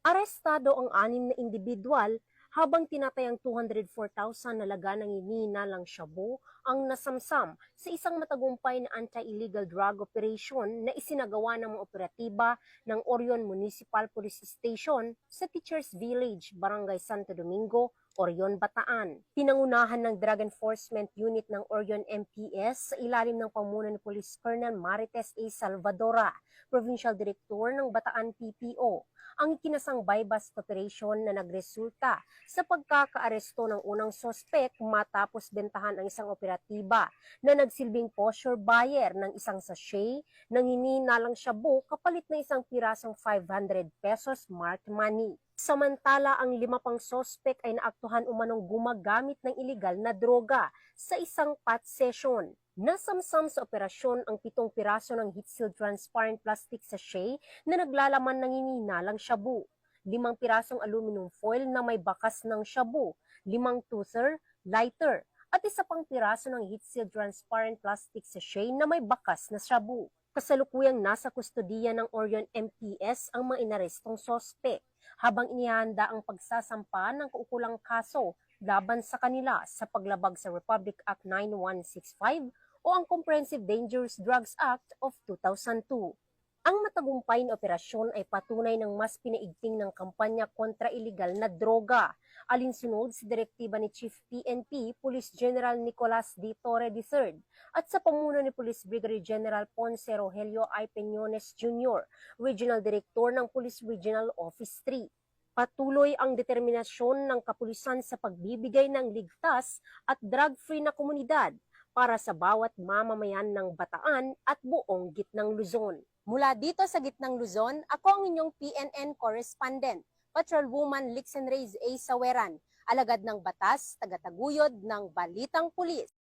Arestado ang 6 na individual habang tinatayang 204,000 na laga ng hinihinalang shabu ang nasamsam sa isang matagumpay na anti-illegal drug operation na isinagawa ng mga operatiba ng Orion Municipal Police Station sa Teachers Village, Barangay Santo Domingo, Orion, Bataan. Pinangunahan ng Drug Enforcement Unit ng Orion MPS sa ilalim ng pamuno ni Police Colonel Marites A. Salvadora, Provincial Director ng Bataan PPO, ang ikinasang buy-bust operation na nagresulta sa pagkakaaresto ng unang sospek matapos bentahan ang isang operatiba na nagsilbing posture buyer ng isang sachet ng hinihinalang shabu kapalit ng isang pirasong 500 pesos marked money. Samantala, ang 5 pang sospek ay naaktuhan umanong gumagamit ng iligal na droga sa isang pot session. Nasamsam sa operasyon ang 7 piraso ng heat-sealed transparent plastic sachet na naglalaman ng hinihinalang shabu, 5 pirasong aluminum foil na may bakas ng shabu, 5 toother, lighter, at 1 pang piraso ng heat-sealed transparent plastic sachet na may bakas na shabu. Kasalukuyang nasa kustodiya ng Orion MPS ang mga inarestong sospek habang inihanda ang pagsasampa ng kaukulang kaso laban sa kanila sa paglabag sa Republic Act 9165 o ang Comprehensive Dangerous Drugs Act of 2002. Ang matagumpay na operasyon ay patunay ng mas pinaigting ng kampanya kontra iligal na droga, alinsunod sa direktiba ni Chief PNP Police General Nicolas D. Torre III at sa pamuno ni Police Brigadier General Ponce Rogelio I. Peñones Jr., Regional Director ng Police Regional Office 3. Patuloy ang determinasyon ng kapulisan sa pagbibigay ng ligtas at drug-free na komunidad para sa bawat mamamayan ng Bataan at buong Gitnang Luzon. Mula dito sa Gitnang Luzon, ako ang inyong PNN correspondent, Patrolwoman Lixen Reyes A. Saweran, alagad ng batas, tagataguyod ng Balitang Pulis.